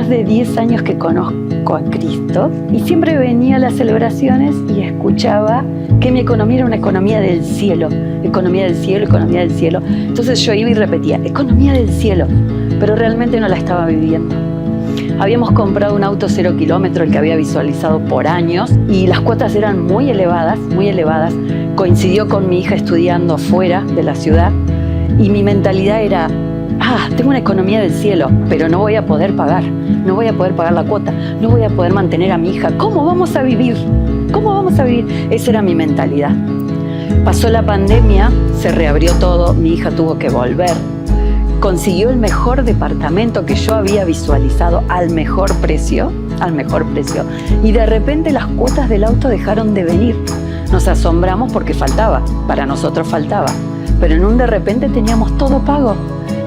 más de 10 años que conozco a Cristo y siempre venía a las celebraciones y escuchaba que mi economía era una economía del cielo, economía del cielo, economía del cielo. Entonces yo iba y repetía, economía del cielo, pero realmente no la estaba viviendo. Habíamos comprado un auto 0 kilómetros, el que había visualizado por años, y las cuotas eran muy elevadas, muy elevadas. Coincidió con mi hija estudiando fuera de la ciudad y mi mentalidad era, tengo una economía del cielo, pero no voy a poder pagar la cuota, no voy a poder mantener a mi hija. ¿Cómo vamos a vivir? ¿Cómo vamos a vivir? Esa era mi mentalidad. Pasó la pandemia, se reabrió todo, mi hija tuvo que volver. Consiguió el mejor departamento que yo había visualizado al mejor precio, y de repente las cuotas del auto dejaron de venir. Nos asombramos porque para nosotros faltaba, pero en un de repente teníamos todo pago.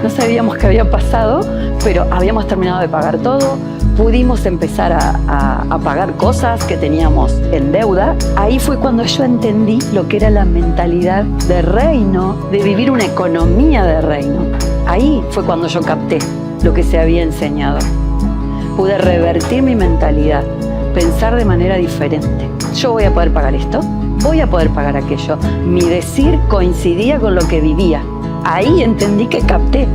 No sabíamos qué había pasado, pero habíamos terminado de pagar todo, pudimos empezar a pagar cosas que teníamos en deuda. Ahí fue cuando yo entendí lo que era la mentalidad de reino, de vivir una economía de reino. Ahí fue cuando yo capté lo que se había enseñado. Pude revertir mi mentalidad, pensar de manera diferente. Yo voy a poder pagar esto, voy a poder pagar aquello. Mi decir coincidía con lo que vivía. Ahí entendí que capté,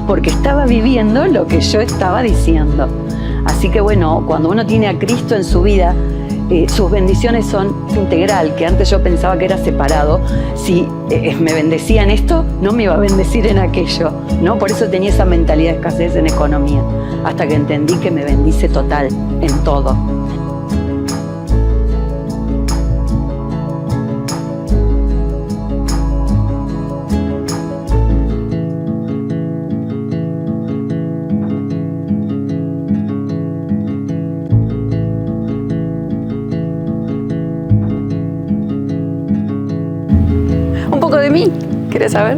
porque estaba viviendo lo que yo estaba diciendo. Así que bueno, cuando uno tiene a Cristo en su vida, sus bendiciones son integral, que antes yo pensaba que era separado. Si me bendecía en esto, no me iba a bendecir en aquello, ¿no? Por eso tenía esa mentalidad de escasez en economía, hasta que entendí que me bendice total en todo. De mí, ¿quieres saber?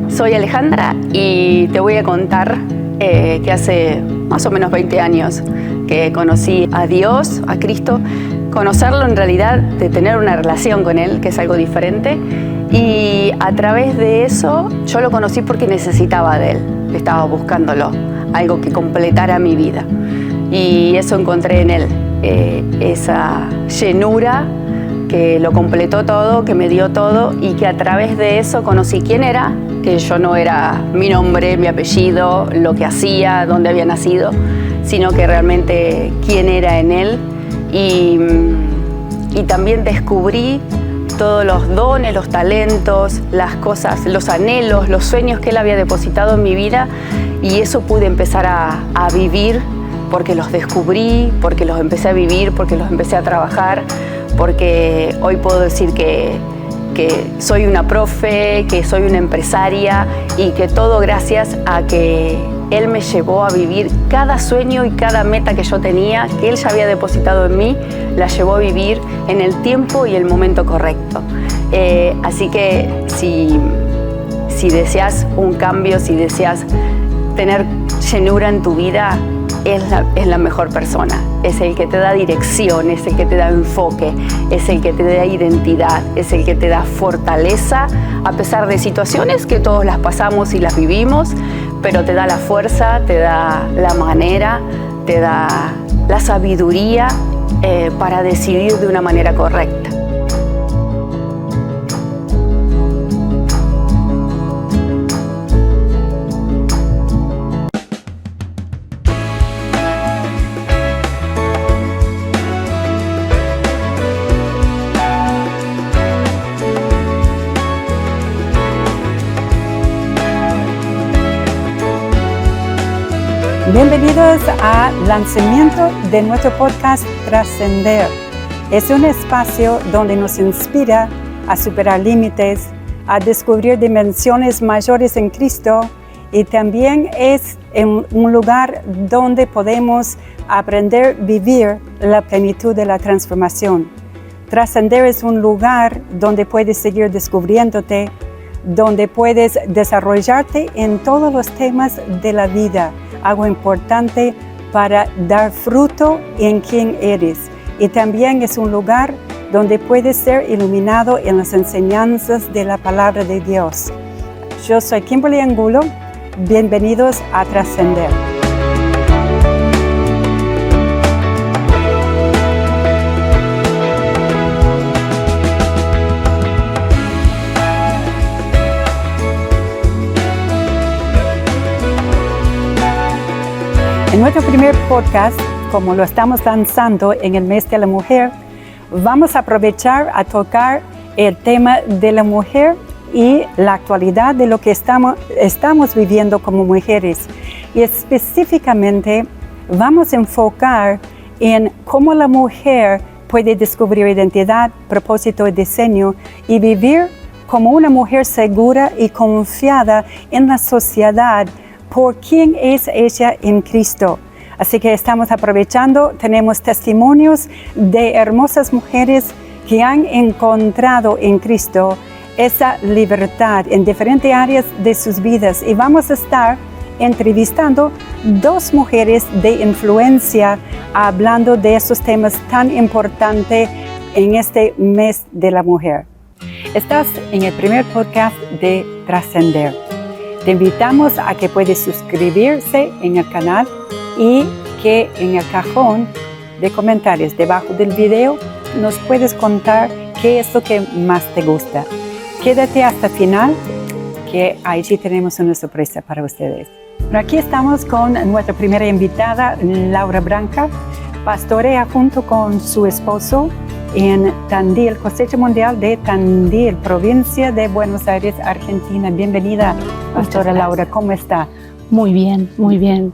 Soy Alejandra y te voy a contar que hace más o menos 20 años que conocí a Dios, a Cristo. Conocerlo en realidad, de tener una relación con Él, que es algo diferente, y a través de eso yo lo conocí porque necesitaba de Él, estaba buscándolo, algo que completara mi vida, y eso encontré en Él, esa llenura que lo completó todo, que me dio todo, y que a través de eso conocí quién era, que yo no era mi nombre, mi apellido, lo que hacía, dónde había nacido, sino que realmente quién era en Él, y también descubrí todos los dones, los talentos, las cosas, los anhelos, los sueños que Él había depositado en mi vida, y eso pude empezar a vivir porque los descubrí, porque los empecé a vivir, porque los empecé a trabajar, porque hoy puedo decir que soy una profe, que soy una empresaria, y que todo gracias a que Él me llevó a vivir cada sueño y cada meta que yo tenía, que Él ya había depositado en mí, la llevó a vivir en el tiempo y el momento correcto. Así que si deseas un cambio, si deseas tener llenura en tu vida, es la mejor persona, es el que te da dirección, es el que te da enfoque, es el que te da identidad, es el que te da fortaleza a pesar de situaciones que todos las pasamos y las vivimos, pero te da la fuerza, te da la manera, te da la sabiduría para decidir de una manera correcta. Bienvenidos al lanzamiento de nuestro podcast Trascender. Es un espacio donde nos inspira a superar límites, a descubrir dimensiones mayores en Cristo, y también es un lugar donde podemos aprender a vivir la plenitud de la transformación. Trascender es un lugar donde puedes seguir descubriéndote, donde puedes desarrollarte en todos los temas de la vida, algo importante para dar fruto en quien eres. Y también es un lugar donde puedes ser iluminado en las enseñanzas de la palabra de Dios. Yo soy Kimberly Angulo. Bienvenidos a Trascender. En nuestro primer podcast, como lo estamos lanzando en el mes de la mujer, vamos a aprovechar a tocar el tema de la mujer y la actualidad de lo que estamos viviendo como mujeres. Y específicamente vamos a enfocar en cómo la mujer puede descubrir identidad, propósito y diseño y vivir como una mujer segura y confiada en la sociedad por quién es ella en Cristo. Así que estamos aprovechando, tenemos testimonios de hermosas mujeres que han encontrado en Cristo esa libertad en diferentes áreas de sus vidas. Y vamos a estar entrevistando 2 mujeres de influencia hablando de esos temas tan importantes en este mes de la mujer. Estás en el primer podcast de Trascender. Te invitamos a que puedes suscribirse en el canal y que en el cajón de comentarios debajo del video nos puedes contar qué es lo que más te gusta. Quédate hasta el final, que allí tenemos una sorpresa para ustedes. Pero aquí estamos con nuestra primera invitada, Laura Branca, pastorea junto con su esposo en Tandil, Cosecha Mundial de Tandil, provincia de Buenos Aires, Argentina. Bienvenida, Pastora Laura, ¿cómo está? Muy bien,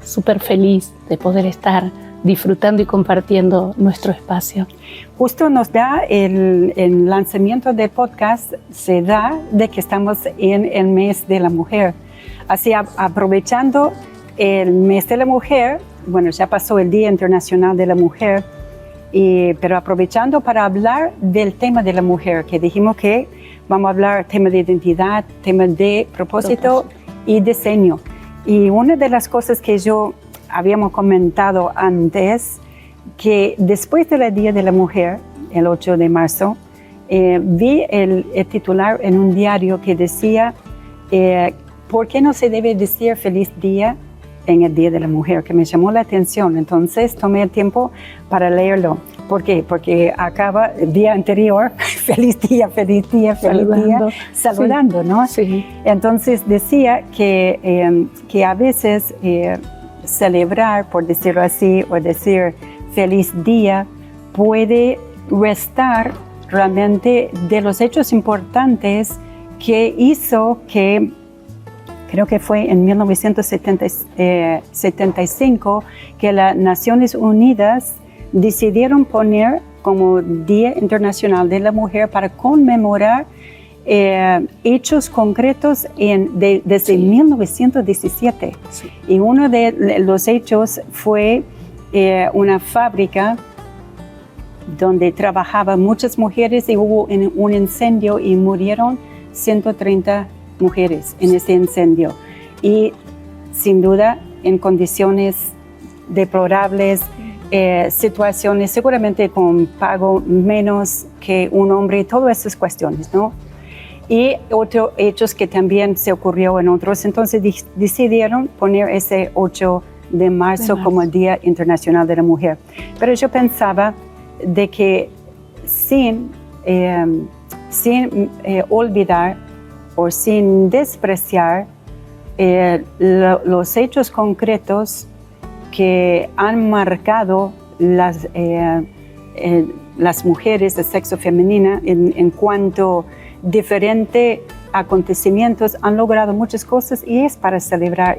súper feliz de poder estar disfrutando y compartiendo nuestro espacio. Justo nos da el lanzamiento del podcast, se da de que estamos en el mes de la mujer. Así, aprovechando el mes de la mujer, bueno, ya pasó el Día Internacional de la Mujer, pero aprovechando para hablar del tema de la mujer, que dijimos que vamos a hablar tema de identidad, tema de propósito y diseño. Y una de las cosas que yo habíamos comentado antes, que después del Día de la Mujer, el 8 de marzo, vi el titular en un diario que decía, ¿por qué no se debe decir feliz día en el Día de la Mujer? Que me llamó la atención. Entonces tomé el tiempo para leerlo. ¿Por qué? Porque acaba el día anterior, feliz día, saludando, ¿no? Sí. Entonces decía que a veces celebrar, por decirlo así, o decir feliz día, puede restar realmente de los hechos importantes que hizo que, creo que fue en 1975, que las Naciones Unidas decidieron poner como Día Internacional de la Mujer para conmemorar hechos concretos desde 1917. Sí. Y uno de los hechos fue una fábrica donde trabajaban muchas mujeres y hubo un incendio y murieron 130 mujeres en ese incendio. Y sin duda en condiciones deplorables, situaciones seguramente con pago menos que un hombre, todas esas cuestiones, ¿no? Y otros hechos que también se ocurrió en otros, entonces decidieron poner ese 8 de marzo como el Día Internacional de la Mujer. Pero yo pensaba de que sin olvidar o sin despreciar los hechos concretos que han marcado las mujeres de sexo femenino en cuanto diferentes acontecimientos han logrado muchas cosas y es para celebrar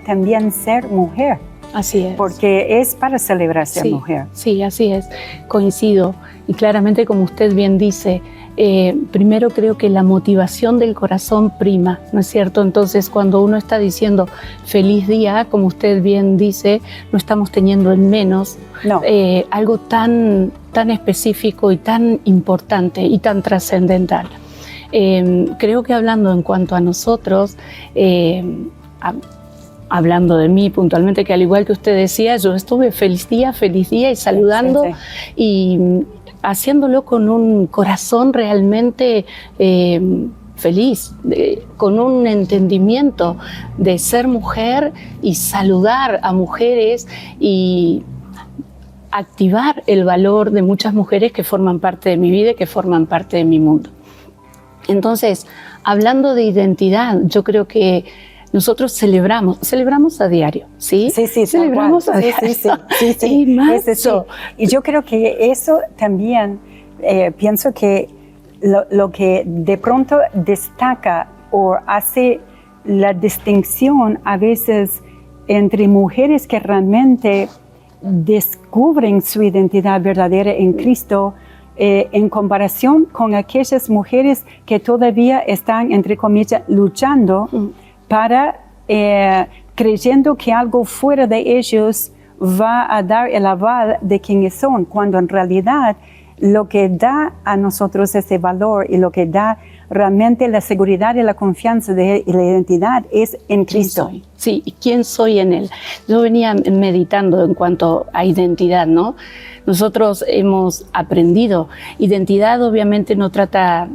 también ser mujer. Así es. Porque es para celebrar ser mujer. Sí, así es. Coincido. Y claramente, como usted bien dice, primero creo que la motivación del corazón prima, ¿no es cierto? Entonces, cuando uno está diciendo feliz día, como usted bien dice, no estamos teniendo en menos algo tan específico y tan importante y tan trascendental. Creo que hablando en cuanto a nosotros, hablando de mí puntualmente, que al igual que usted decía, yo estuve feliz día y saludando y haciéndolo con un corazón realmente feliz, con un entendimiento de ser mujer y saludar a mujeres y activar el valor de muchas mujeres que forman parte de mi vida y que forman parte de mi mundo. Entonces, hablando de identidad, yo creo que nosotros celebramos a diario, ¿sí? Sí, celebramos a diario. Sí. Y más eso. Y yo creo que eso también, pienso que lo que de pronto destaca o hace la distinción a veces entre mujeres que realmente descubren su identidad verdadera en Cristo, en comparación con aquellas mujeres que todavía están, entre comillas, luchando para, creyendo que algo fuera de ellos va a dar el aval de quienes son, cuando en realidad lo que da a nosotros ese valor y lo que da realmente la seguridad y la confianza de la identidad es en Cristo. ¿Quién soy? Sí, ¿quién soy en Él? Yo venía meditando en cuanto a identidad, ¿no? Nosotros hemos aprendido. Identidad obviamente no trata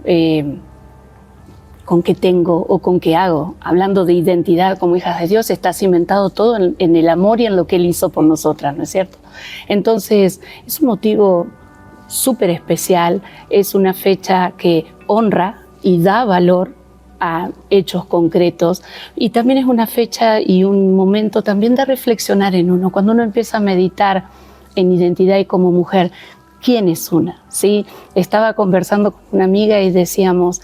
con qué tengo o con qué hago. Hablando de identidad como hijas de Dios, está cimentado todo en el amor y en lo que Él hizo por nosotras, ¿no es cierto? Entonces, es un motivo súper especial, es una fecha que honra y da valor a hechos concretos, y también es una fecha y un momento también de reflexionar en uno, cuando uno empieza a meditar en identidad y como mujer, ¿quién es una? ¿Sí? Estaba conversando con una amiga y decíamos,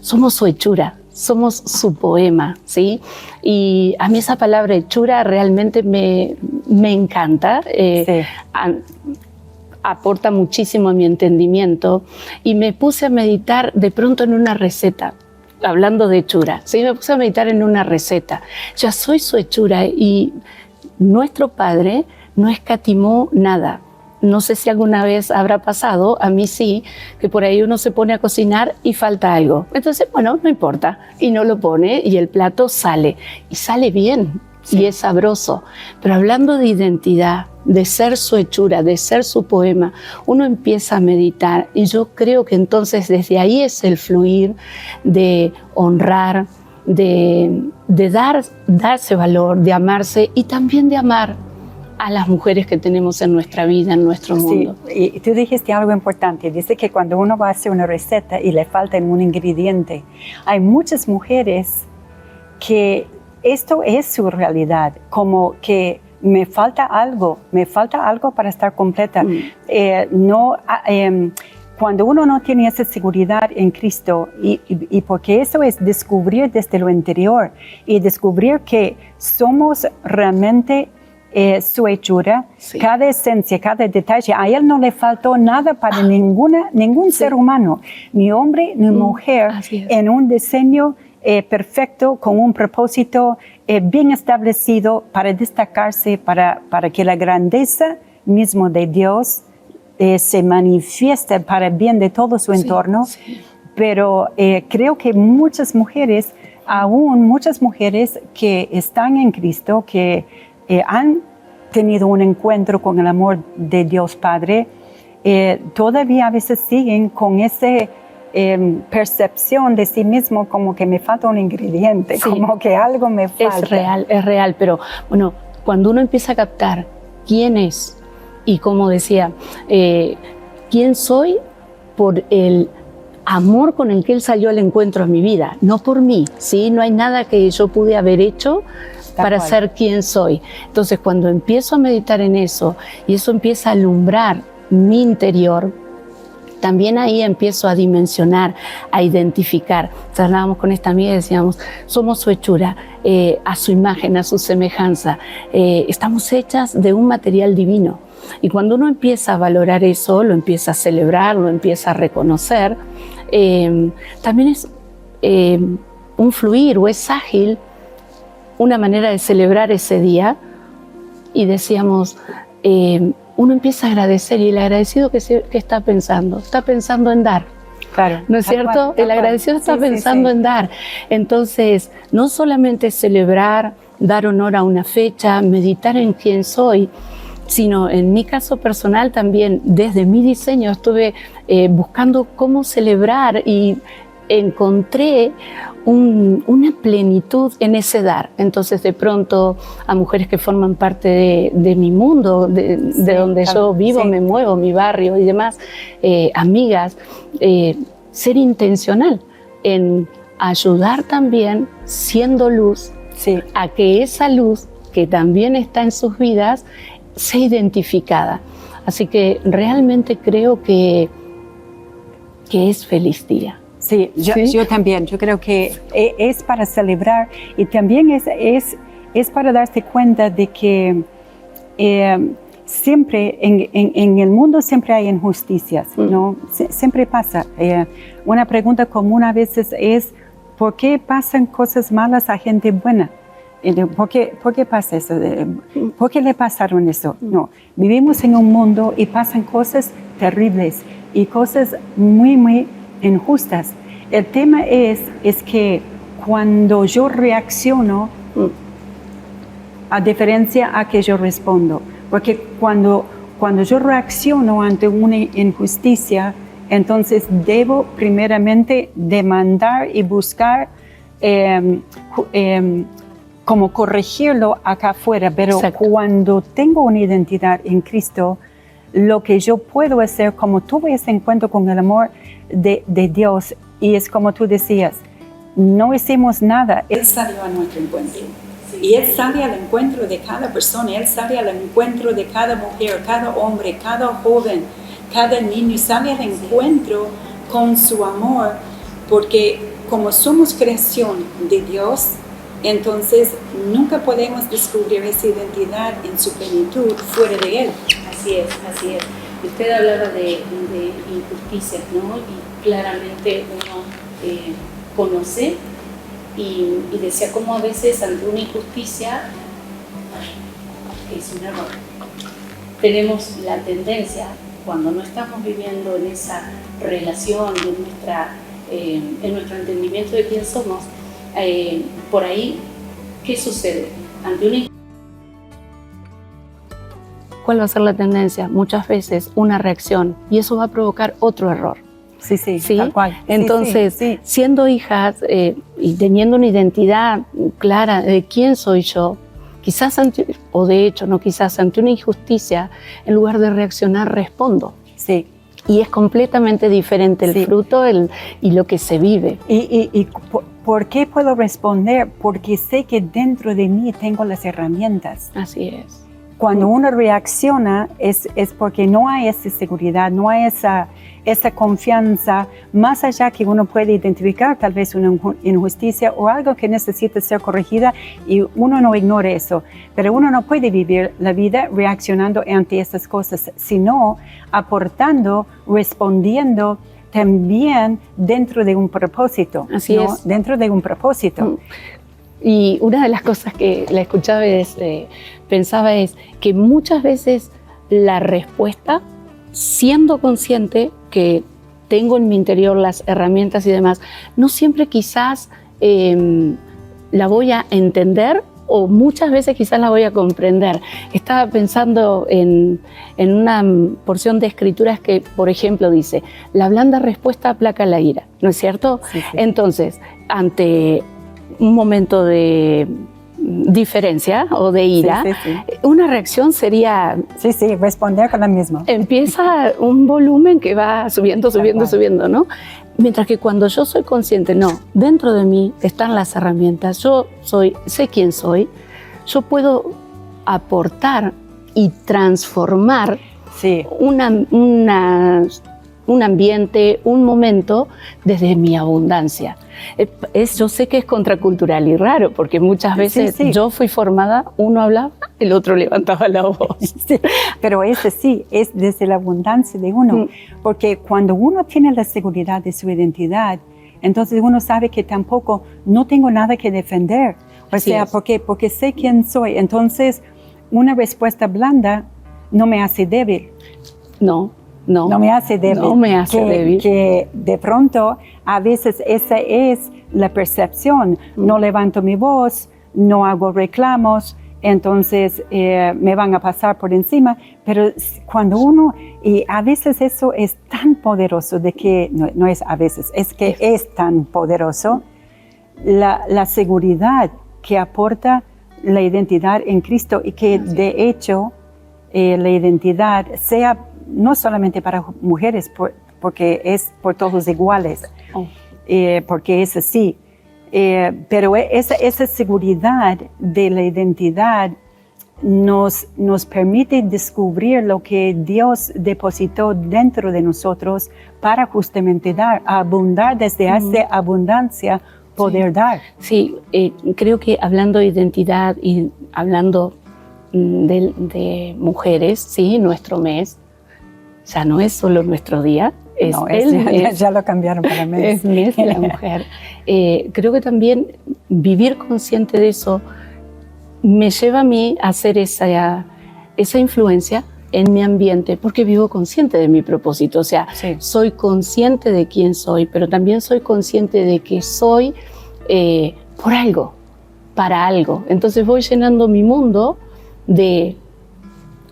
somos su hechura, somos su poema, ¿sí? Y a mí esa palabra hechura realmente me encanta. Aporta muchísimo a mi entendimiento, y me puse a meditar de pronto en una receta, hablando de hechura, ¿sí? Me puse a meditar en una receta. Ya soy su hechura, y nuestro Padre no escatimó nada. No sé si alguna vez habrá pasado, a mí sí, que por ahí uno se pone a cocinar y falta algo. Entonces, bueno, no importa, y no lo pone y el plato sale, y sale bien, sí, y es sabroso. Pero hablando de identidad, de ser su hechura, de ser su poema, uno empieza a meditar, y yo creo que entonces desde ahí es el fluir de honrar, de darse valor, de amarse, y también de amar a las mujeres que tenemos en nuestra vida, en nuestro mundo. Sí, y tú dijiste algo importante. Dice que cuando uno va a hacer una receta y le falta un ingrediente, hay muchas mujeres que esto es su realidad, como que me falta algo para estar completa. Cuando uno no tiene esa seguridad en Cristo, y porque eso es descubrir desde lo interior y descubrir que somos realmente su hechura, sí, cada esencia, cada detalle, a Él no le faltó nada para ningún sí, ser humano, ni hombre ni mujer, en un diseño perfecto, con un propósito bien establecido para destacarse, para que la grandeza mismo de Dios se manifieste para el bien de todo su entorno. Sí. Pero creo que muchas mujeres que están en Cristo, que han tenido un encuentro con el amor de Dios Padre, todavía a veces siguen con esa percepción de sí mismo, como que me falta un ingrediente, sí, como que algo me falta. Es real, pero bueno, cuando uno empieza a captar quién es, y como decía, quién soy por el amor con el que Él salió al encuentro en mi vida, no por mí, ¿sí? No hay nada que yo pude haber hecho para ser quien soy. Entonces, cuando empiezo a meditar en eso, y eso empieza a alumbrar mi interior, también ahí empiezo a dimensionar, a identificar. Hablábamos con esta amiga y decíamos, somos su hechura, a su imagen, a su semejanza. Estamos hechas de un material divino. Y cuando uno empieza a valorar eso, lo empieza a celebrar, lo empieza a reconocer, también es un fluir, o es ágil, una manera de celebrar ese día. Y decíamos, uno empieza a agradecer, y el agradecido que está pensando en dar. Claro, ¿No es cierto? El agradecido está pensando en dar. Entonces, no solamente celebrar, dar honor a una fecha, meditar en quién soy, sino en mi caso personal también, desde mi diseño estuve buscando cómo celebrar, y encontré una plenitud en ese dar. Entonces, de pronto, a mujeres que forman parte de mi mundo, de donde yo vivo, me muevo, mi barrio y demás, amigas, ser intencional en ayudar también, siendo luz, Sí. a que esa luz que también está en sus vidas sea identificada. Así que realmente creo que es feliz día. Sí, yo también. Yo creo que es para celebrar y también es para darse cuenta de que siempre en el mundo siempre hay injusticias, ¿no? Siempre pasa. Una pregunta común a veces es ¿por qué pasan cosas malas a gente buena? ¿Por qué pasa eso? ¿Por qué le pasaron eso? No, vivimos en un mundo y pasan cosas terribles y cosas muy, muy injustas. El tema es que cuando yo reacciono, a diferencia a que yo respondo, porque cuando yo reacciono ante una injusticia, entonces debo primeramente demandar y buscar como corregirlo acá afuera, pero Exacto. cuando tengo una identidad en Cristo, lo que yo puedo hacer, como tuve ese encuentro con el amor de Dios, y es como tú decías, no hicimos nada, Él salió a nuestro encuentro. Y Él sale al encuentro de cada persona, Él sale al encuentro de cada mujer, cada hombre, cada joven, cada niño, sale al encuentro con su amor, porque como somos creación de Dios, entonces nunca podemos descubrir esa identidad en su plenitud fuera de Él. Así es, así es. Usted hablaba de injusticias, ¿no? Y claramente uno conoce y decía cómo a veces ante una injusticia es un error. Tenemos la tendencia, cuando no estamos viviendo en esa relación, en nuestro entendimiento de quién somos, por ahí, ¿qué sucede? Ante una ¿Cuál va a ser la tendencia? Muchas veces una reacción y eso va a provocar otro error. Sí, ¿Sí? tal cual. Entonces, Sí. siendo hijas y teniendo una identidad clara de quién soy yo, quizás o de hecho no quizás, ante una injusticia, en lugar de reaccionar, respondo. Sí. Y es completamente diferente el fruto y lo que se vive. ¿Y por qué puedo responder? Porque sé que dentro de mí tengo las herramientas. Así es. Cuando uno reacciona es porque no hay esa seguridad, no hay esa confianza, más allá que uno puede identificar tal vez una injusticia o algo que necesita ser corregida y uno no ignora eso. Pero uno no puede vivir la vida reaccionando ante esas cosas, sino aportando, respondiendo también dentro de un propósito. Así es. Dentro de un propósito. Y una de las cosas que la escuchaba pensaba es que muchas veces la respuesta, siendo consciente que tengo en mi interior las herramientas y demás, no siempre quizás la voy a entender o muchas veces quizás la voy a comprender. Estaba pensando en una porción de escrituras que, por ejemplo, dice, la blanda respuesta aplaca la ira, ¿no es cierto? Sí. Entonces, ante un momento de diferencia o de ira, Sí. una reacción sería... Sí, responder con la misma. Empieza un volumen que va subiendo, ¿no? Mientras que cuando yo soy consciente, no, dentro de mí están las herramientas, sé quién soy, yo puedo aportar y transformar un ambiente, un momento desde mi abundancia. Yo sé que es contracultural y raro, porque muchas veces yo fui formada, uno hablaba, el otro levantaba la voz. Sí, pero ese sí, es desde la abundancia de uno, porque cuando uno tiene la seguridad de su identidad, entonces uno sabe que tampoco no tengo nada que defender. Porque sé quién soy. Entonces, una respuesta blanda no me hace débil. No me hace débil. No me hace débil. Que de pronto, a veces esa es la percepción. No levanto mi voz, no hago reclamos, entonces me van a pasar por encima. Pero cuando uno, y a veces eso es tan poderoso, de que, no es a veces, es que es tan poderoso, la seguridad que aporta la identidad en Cristo y que de hecho la identidad sea no solamente para mujeres, porque es por todos iguales, porque es así, Pero esa seguridad de la identidad nos permite descubrir lo que Dios depositó dentro de nosotros para justamente abundar desde esa abundancia, poder dar. Sí, creo que hablando de identidad y hablando de mujeres, sí, nuestro mes ya no es solo nuestro día, ya lo cambiaron para mes. Es mes de la mujer. Creo que también vivir consciente de eso me lleva a mí a hacer esa influencia en mi ambiente, porque vivo consciente de mi propósito. O sea, soy consciente de quién soy, pero también soy consciente de que soy por algo, para algo. Entonces voy llenando mi mundo de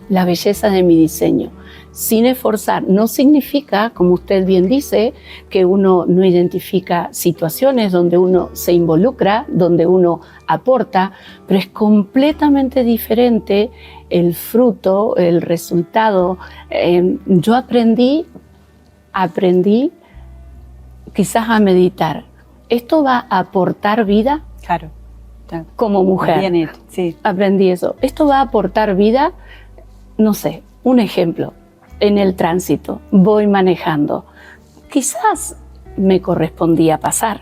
la belleza de mi diseño, sin esforzar. No significa, como usted bien dice, que uno no identifica situaciones donde uno se involucra, donde uno aporta, pero es completamente diferente el fruto, el resultado. Yo aprendí quizás a meditar. ¿Esto va a aportar vida? Claro. Como mujer. Bien, sí. Aprendí eso. ¿Esto va a aportar vida? No sé, un ejemplo. En el tránsito, voy manejando. Quizás me correspondía pasar.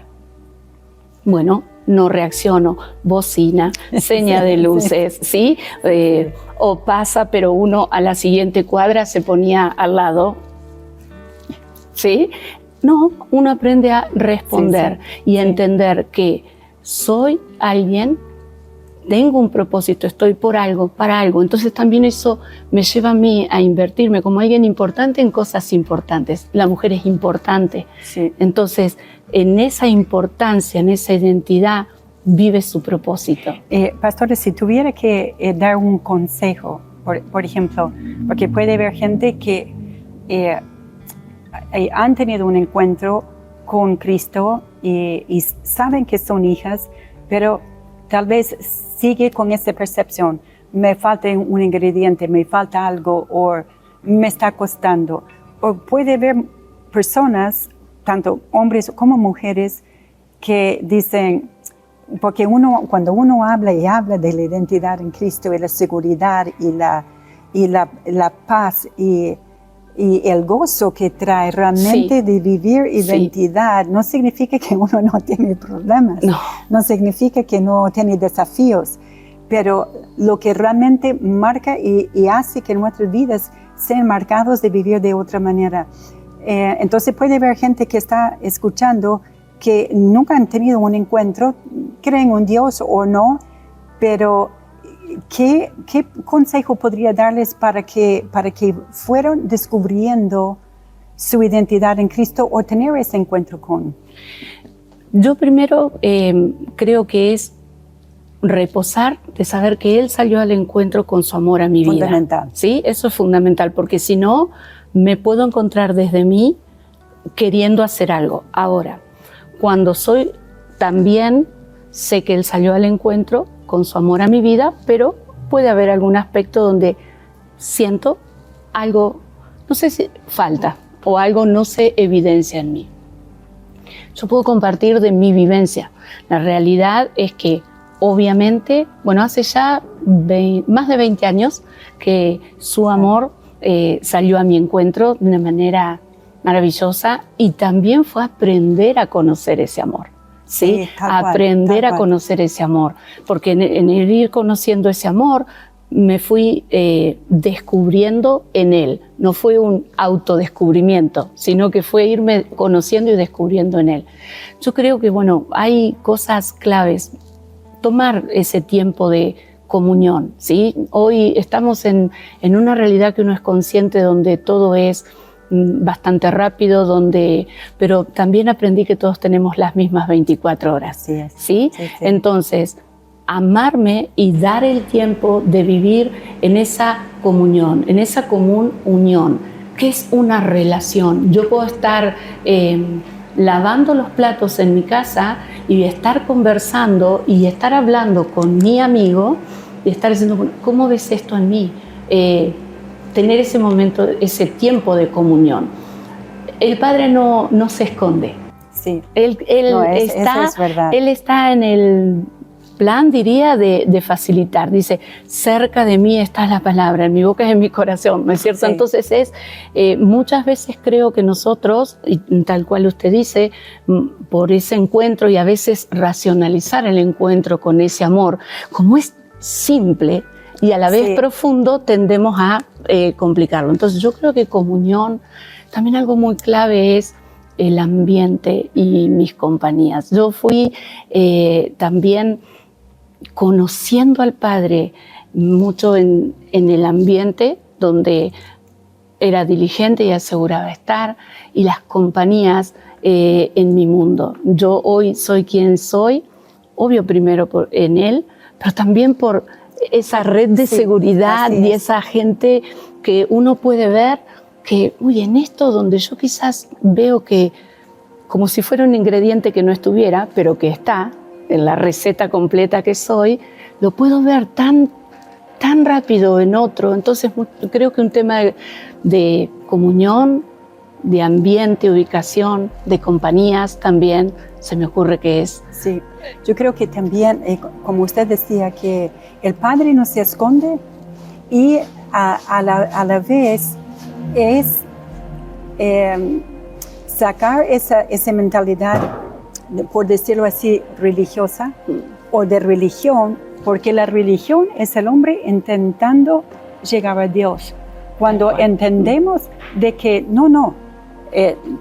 Bueno, no reacciono, bocina, seña de luces, ¿sí? O pasa, pero uno a la siguiente cuadra se ponía al lado, ¿sí? No, uno aprende a responder y a entender que soy alguien, tengo un propósito, estoy por algo, para algo. Entonces también eso me lleva a mí a invertirme como alguien importante en cosas importantes. La mujer es importante. Sí. Entonces, en esa importancia, en esa identidad, vive su propósito. Pastores, si tuviera que dar un consejo, por ejemplo, porque puede haber gente que han tenido un encuentro con Cristo y saben que son hijas, pero tal vez sigue con esa percepción, me falta un ingrediente, me falta algo, o me está costando. O puede haber personas, tanto hombres como mujeres, que dicen, porque cuando uno habla de la identidad en Cristo y la seguridad y la paz y el gozo que trae realmente de vivir identidad, no significa que uno no tiene problemas, no significa que no tiene desafíos, pero lo que realmente marca y hace que nuestras vidas sean marcados de vivir de otra manera. Entonces puede haber gente que está escuchando que nunca han tenido un encuentro, creen en un Dios o no, pero ¿qué consejo podría darles para que fueran descubriendo su identidad en Cristo o tener ese encuentro con? Yo primero creo que es reposar de saber que Él salió al encuentro con su amor a mi vida. Fundamental. Sí, eso es fundamental, porque si no, me puedo encontrar desde mí queriendo hacer algo. Ahora, cuando soy también sé que Él salió al encuentro con su amor a mi vida, pero puede haber algún aspecto donde siento algo, no sé si falta, o algo no se evidencia en mí. Yo puedo compartir de mi vivencia. La realidad es que, obviamente, bueno, hace ya más de 20 años que su amor salió a mi encuentro de una manera maravillosa, y también fue aprender a conocer ese amor. ¿Sí? Aprender a conocer ese amor, porque en el ir conociendo ese amor me fui descubriendo en Él. No fue un autodescubrimiento, sino que fue irme conociendo y descubriendo en Él. Yo creo que, bueno, hay cosas claves. Tomar ese tiempo de comunión, ¿sí? Hoy estamos en una realidad que uno es consciente, donde todo es bastante rápido, pero también aprendí que todos tenemos las mismas 24 horas. ¿Sí? Sí. Entonces, amarme y dar el tiempo de vivir en esa comunión, en esa común unión, que es una relación. Yo puedo estar lavando los platos en mi casa y estar conversando y estar hablando con mi amigo y estar diciendo, ¿cómo ves esto en mí? Tener ese momento, ese tiempo de comunión. El Padre no se esconde. Sí. Él eso es verdad. Él está en el plan, diría, de facilitar. Dice, cerca de mí está la palabra, en mi boca y en mi corazón, ¿no es cierto? Sí. Entonces muchas veces creo que nosotros, y tal cual usted dice, por ese encuentro y a veces racionalizar el encuentro con ese amor, como es simple y a la vez profundo, tendemos a complicarlo. Entonces yo creo que comunión, también algo muy clave es el ambiente y mis compañías. Yo fui también conociendo al Padre mucho en el ambiente donde era diligente y aseguraba estar, y las compañías en mi mundo. Yo hoy soy quien soy, obvio primero en Él, pero también por esa red de seguridad y esa gente que uno puede ver que, en esto donde yo quizás veo que como si fuera un ingrediente que no estuviera, pero que está en la receta completa que soy, lo puedo ver tan rápido en otro. Entonces creo que un tema de comunión, de ambiente, ubicación, de compañías también se me ocurre que es. Sí, yo creo que también, como usted decía, que el Padre no se esconde y a la vez es sacar esa mentalidad, por decirlo así, religiosa o de religión, porque la religión es el hombre intentando llegar a Dios. Cuando entendemos de que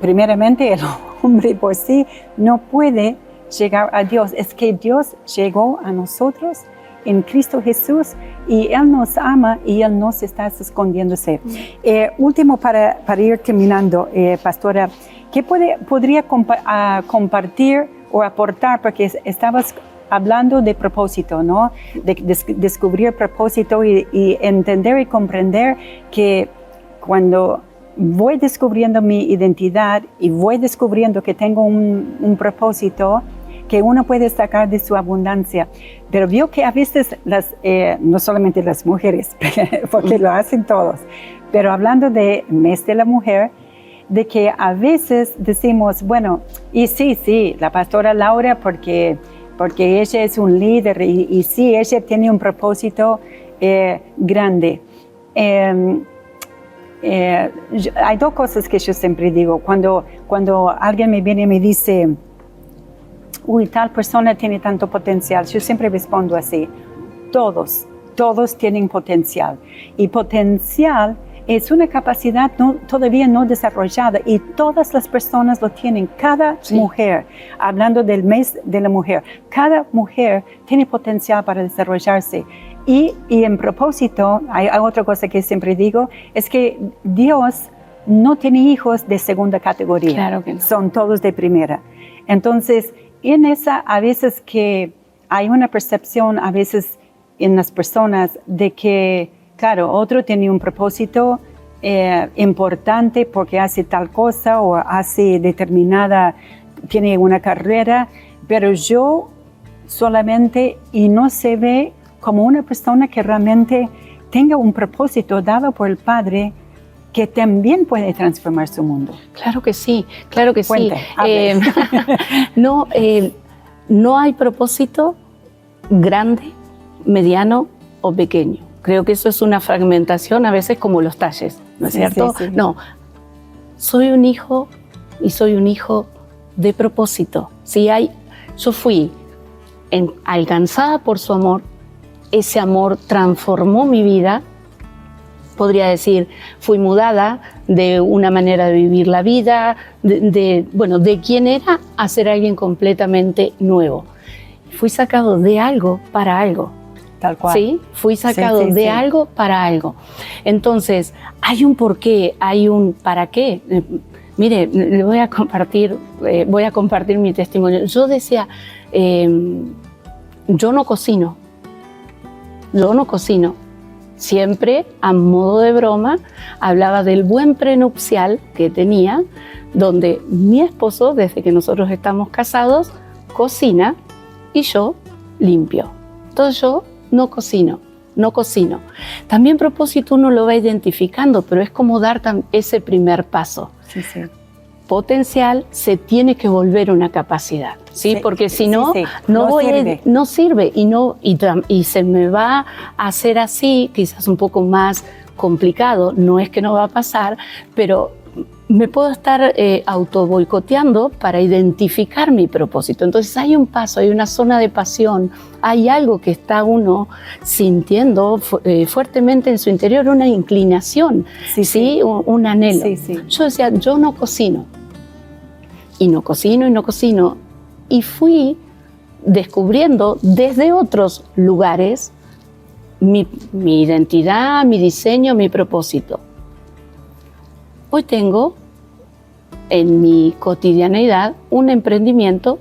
primeramente el hombre por sí no puede llegar a Dios, es que Dios llegó a nosotros en Cristo Jesús y Él nos ama y Él no se está escondiéndose. Último, para ir terminando, pastora, ¿qué podría compartir o aportar? Porque estabas hablando de propósito, ¿no? De descubrir propósito y entender y comprender que cuando voy descubriendo mi identidad y voy descubriendo que tengo un propósito que uno puede sacar de su abundancia. Pero veo que a veces, no solamente las mujeres, porque lo hacen todos, pero hablando de mes de la mujer, de que a veces decimos, bueno, y sí, la pastora Laura, porque ella es un líder y sí, ella tiene un propósito grande. Hay dos cosas que yo siempre digo. Cuando alguien me viene y me dice, tal persona tiene tanto potencial, yo siempre respondo así, todos tienen potencial. Y potencial es una capacidad todavía no desarrollada y todas las personas lo tienen. Cada mujer, hablando del mes de la mujer, cada mujer tiene potencial para desarrollarse. Y en propósito, hay otra cosa que siempre digo, es que Dios no tiene hijos de segunda categoría. Claro que no. Son todos de primera. Entonces, en esa, a veces que hay una percepción, a veces en las personas, de que, claro, otro tiene un propósito importante porque hace tal cosa o hace tiene una carrera, pero yo solamente, y no se ve como una persona que realmente tenga un propósito dado por el Padre que también puede transformar su mundo. Claro que sí, claro que Cuente, sí. No hay propósito grande, mediano o pequeño. Creo que eso es una fragmentación, a veces como los talles, ¿no es cierto? Sí. No, soy un hijo y soy un hijo de propósito. Yo fui alcanzada por su amor, ese amor transformó mi vida. Podría decir, fui mudada de una manera de vivir la vida, de quién era a ser alguien completamente nuevo. Fui sacado de algo para algo. Tal cual. ¿Sí? Fui sacado de algo para algo. Entonces, hay un porqué, hay un para qué. Mire, le voy a compartir mi testimonio. Yo decía, yo no cocino. Siempre, a modo de broma, hablaba del buen prenupcial que tenía, donde mi esposo, desde que nosotros estamos casados, cocina y yo limpio. Entonces yo no cocino. También propósito uno lo va identificando, pero es como dar ese primer paso. Sí. potencial se tiene que volver una capacidad, ¿sí? Porque si no, sirve. No sirve y se me va a hacer así, quizás un poco más complicado, no es que no va a pasar, pero me puedo estar auto boicoteando para identificar mi propósito. Entonces hay un paso, hay una zona de pasión, hay algo que está uno sintiendo fuertemente en su interior, una inclinación, ¿sí? Un anhelo. Yo decía, yo no cocino, y no cocino, y fui descubriendo desde otros lugares mi identidad, mi diseño, mi propósito. Hoy tengo en mi cotidianeidad un emprendimiento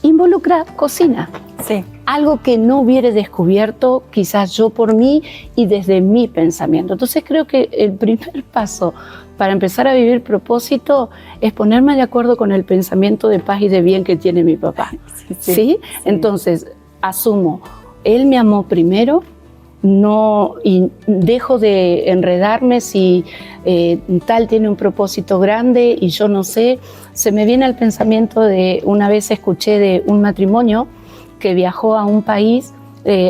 involucra cocina. Sí. Algo que no hubiera descubierto quizás yo por mí y desde mi pensamiento. Entonces creo que el primer paso para empezar a vivir propósito es ponerme de acuerdo con el pensamiento de paz y de bien que tiene mi papá. ¿Sí? Entonces asumo, él me amó primero, no, y dejo de enredarme si tal tiene un propósito grande y yo no sé. Se me viene al pensamiento de una vez escuché de un matrimonio que viajó a un país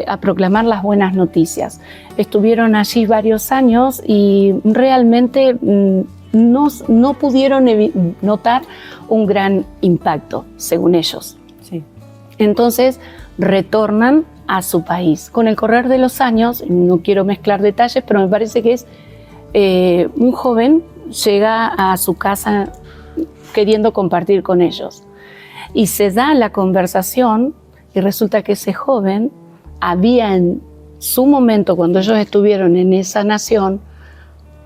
a proclamar las buenas noticias. Estuvieron allí varios años y realmente no pudieron notar un gran impacto, según ellos. Sí. Entonces retornan a su país. Con el correr de los años, no quiero mezclar detalles, pero me parece que es un joven llega a su casa queriendo compartir con ellos. Y se da la conversación y resulta que ese joven había en su momento, cuando ellos estuvieron en esa nación,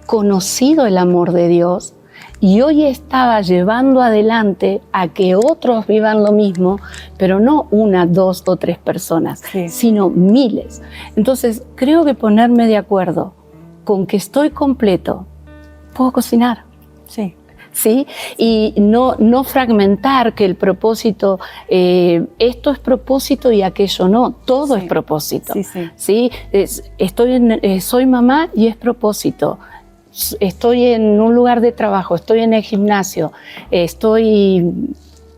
conocido el amor de Dios y hoy estaba llevando adelante a que otros vivan lo mismo, pero no una, dos o tres personas, sino miles. Entonces, creo que ponerme de acuerdo con que estoy completo, puedo cocinar. Sí. ¿Sí? Y no fragmentar que el propósito, esto es propósito y aquello no, todo es propósito. ¿Sí? Soy mamá y es propósito. Estoy en un lugar de trabajo, estoy en el gimnasio, estoy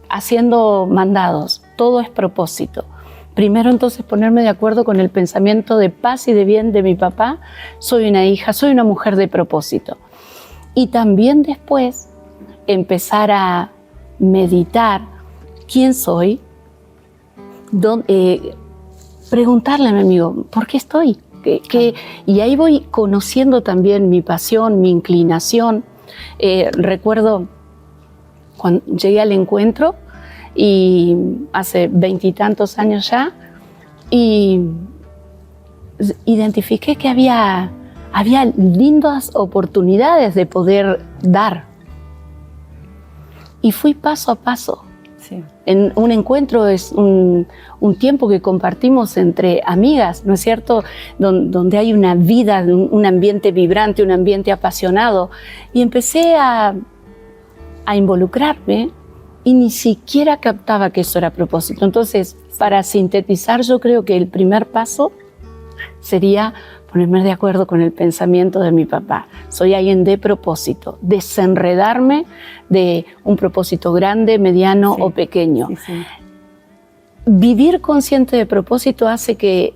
haciendo mandados, todo es propósito. Primero entonces ponerme de acuerdo con el pensamiento de paz y de bien de mi papá, soy una hija, soy una mujer de propósito. Y también después empezar a meditar quién soy, preguntarle a mi amigo, ¿por qué estoy? Y ahí voy conociendo también mi pasión, mi inclinación. Recuerdo cuando llegué al encuentro y hace 20 y tantos años ya, y identifiqué que había lindas oportunidades de poder dar. Y fui paso a paso. Sí. En un encuentro es un tiempo que compartimos entre amigas, ¿no es cierto? Donde hay una vida, un ambiente vibrante, un ambiente apasionado. Y empecé a involucrarme y ni siquiera captaba que eso era propósito. Entonces, para sintetizar, yo creo que el primer paso sería ponerme de acuerdo con el pensamiento de mi papá. Soy alguien de propósito, desenredarme de un propósito grande, mediano o pequeño. Vivir consciente de propósito hace que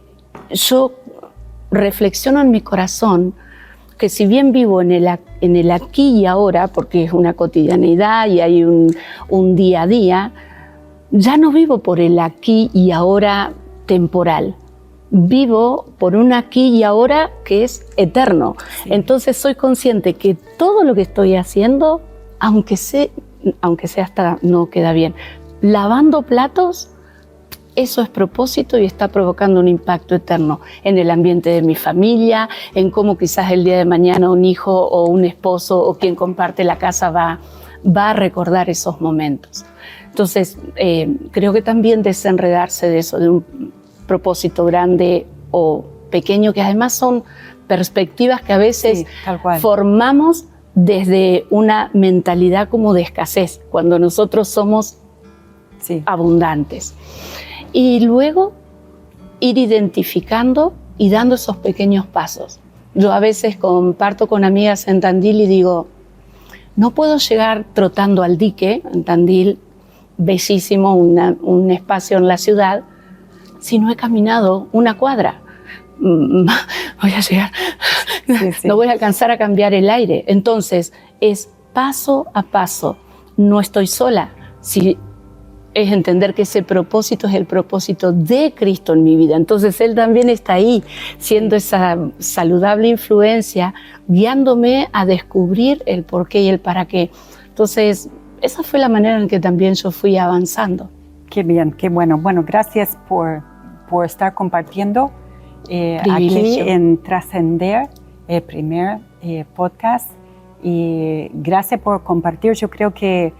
yo reflexiono en mi corazón que si bien vivo en el aquí y ahora, porque es una cotidianidad y hay un día a día, ya no vivo por el aquí y ahora temporal. Vivo por un aquí y ahora que es eterno. Entonces soy consciente que todo lo que estoy haciendo, aunque sea hasta no queda bien, lavando platos, eso es propósito y está provocando un impacto eterno en el ambiente de mi familia, en cómo quizás el día de mañana un hijo o un esposo o quien comparte la casa va a recordar esos momentos. Entonces, creo que también desenredarse de eso, de un propósito grande o pequeño, que además son perspectivas que a veces formamos desde una mentalidad como de escasez, cuando nosotros somos abundantes. Y luego ir identificando y dando esos pequeños pasos. Yo a veces comparto con amigas en Tandil y digo, no puedo llegar trotando al dique, en Tandil, bellísimo, un espacio en la ciudad, si no he caminado una cuadra. Voy a llegar, sí. No voy a alcanzar a cambiar el aire. Entonces, es paso a paso. No estoy sola. Si es entender que ese propósito es el propósito de Cristo en mi vida. Entonces Él también está ahí, siendo esa saludable influencia, guiándome a descubrir el por qué y el para qué. Entonces, esa fue la manera en que también yo fui avanzando. Qué bien, qué bueno. Bueno, gracias por estar compartiendo aquí en Trascender, el primer podcast. Y gracias por compartir. Yo creo que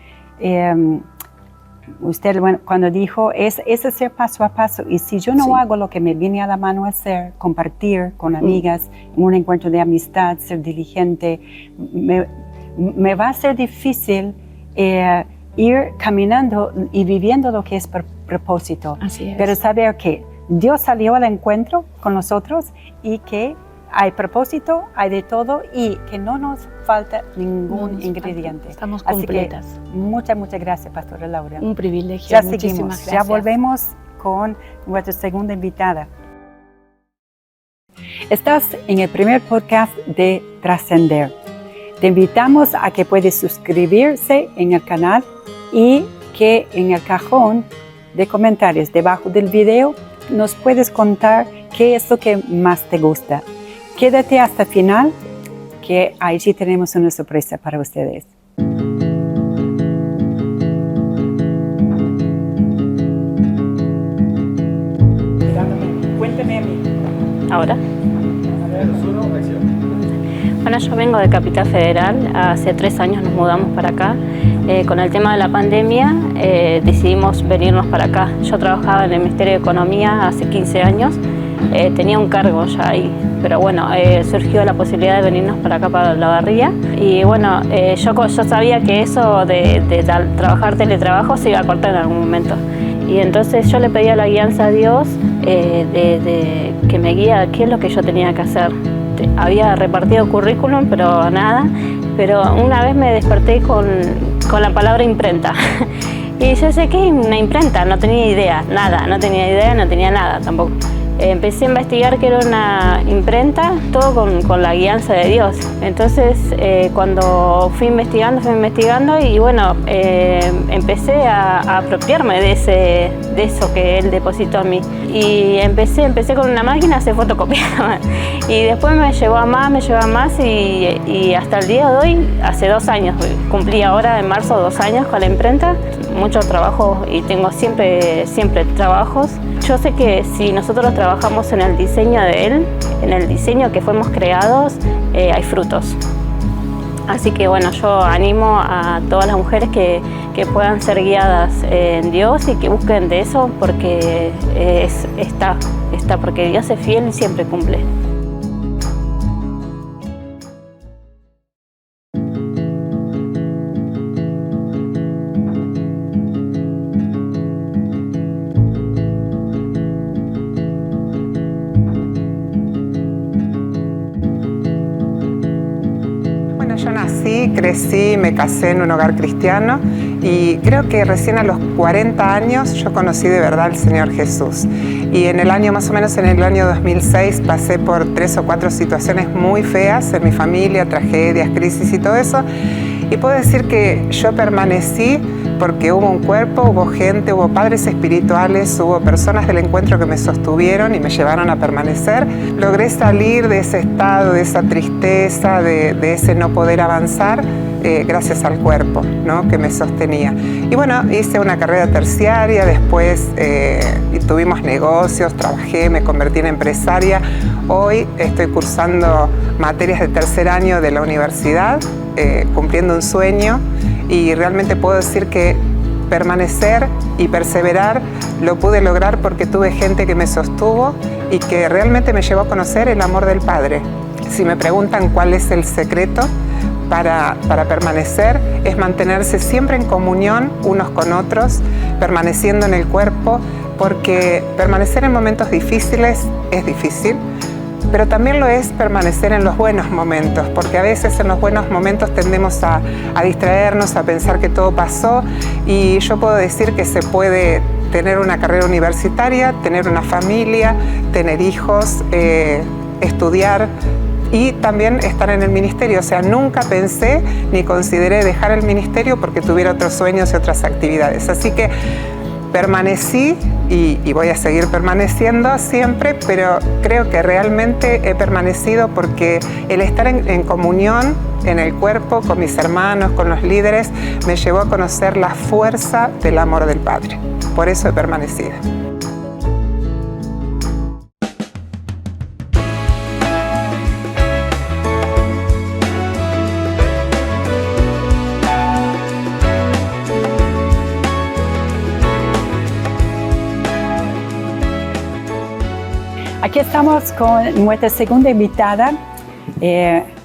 usted cuando dijo, es hacer paso a paso, y si yo no hago lo que me viene a la mano hacer, compartir con amigas, en un encuentro de amistad, ser diligente, me va a ser difícil ir caminando y viviendo lo que es propósito. Así es. Pero saber que Dios salió al encuentro con nosotros y que hay propósito, hay de todo y que no nos falta ningún ingrediente. Estamos completas. Así que muchas gracias, Pastora Laura. Un privilegio. Ya muchísimas seguimos, gracias. ya volvemos con nuestra segunda invitada. Estás en el primer podcast de Trascender. Te invitamos a que puedes suscribirse en el canal y que en el cajón de comentarios debajo del video nos puedes contar qué es lo que más te gusta. Quédate hasta el final, que allí tenemos una sorpresa para ustedes. Cuéntame a mí. Ahora. Bueno, yo vengo de Capital Federal. Hace 3 años nos mudamos para acá. Con el tema de la pandemia decidimos venirnos para acá. Yo trabajaba en el Ministerio de Economía hace 15 años. Tenía un cargo ya ahí, pero bueno, surgió la posibilidad de venirnos para acá, para La Barría. Y bueno, yo sabía que eso de trabajar teletrabajo se iba a cortar en algún momento. Y entonces yo le pedía la guianza a Dios de que me guía qué es lo que yo tenía que hacer. Había repartido currículum, pero nada. Pero una vez me desperté con la palabra imprenta. Y yo sé que es una imprenta, no tenía idea, nada, no tenía nada tampoco. Empecé a investigar que era una imprenta, todo con la guianza de Dios. Entonces, cuando fui investigando y bueno, empecé a apropiarme de eso que Él depositó en mí. Y empecé con una máquina a hacer fotocopias. Y después me llevó a más y hasta el día de hoy, hace 2 años, cumplí ahora en marzo 2 años con la imprenta. Mucho trabajo y tengo siempre trabajos. Yo sé que si nosotros trabajamos en el diseño de Él, en el diseño que fuimos creados, hay frutos. Así que bueno, yo animo a todas las mujeres que puedan ser guiadas en Dios y que busquen de eso porque porque Dios es fiel y siempre cumple. Crecí, me casé en un hogar cristiano y creo que recién a los 40 años yo conocí de verdad al Señor Jesús. Y en el año, más o menos en el año 2006, pasé por 3 o 4 situaciones muy feas en mi familia, tragedias, crisis y todo eso. Y puedo decir que yo permanecí porque hubo un cuerpo, hubo gente, hubo padres espirituales, hubo personas del encuentro que me sostuvieron y me llevaron a permanecer. Logré salir de ese estado, de esa tristeza, de ese no poder avanzar, gracias al cuerpo, ¿no?, que me sostenía. Y bueno, hice una carrera terciaria, después tuvimos negocios, trabajé, me convertí en empresaria. Hoy estoy cursando materias de 3er año de la universidad, cumpliendo un sueño. Y realmente puedo decir que permanecer y perseverar lo pude lograr porque tuve gente que me sostuvo y que realmente me llevó a conocer el amor del Padre. Si me preguntan cuál es el secreto para permanecer, es mantenerse siempre en comunión unos con otros, permaneciendo en el cuerpo, porque permanecer en momentos difíciles es difícil, pero también lo es permanecer en los buenos momentos, porque a veces en los buenos momentos tendemos a distraernos, a pensar que todo pasó, y yo puedo decir que se puede tener una carrera universitaria, tener una familia, tener hijos, estudiar y también estar en el ministerio. O sea, nunca pensé ni consideré dejar el ministerio porque tuviera otros sueños y otras actividades. Así que permanecí y voy a seguir permaneciendo siempre, pero creo que realmente he permanecido porque el estar en comunión en el cuerpo con mis hermanos, con los líderes, me llevó a conocer la fuerza del amor del Padre. Por eso he permanecido. Aquí estamos con nuestra segunda invitada,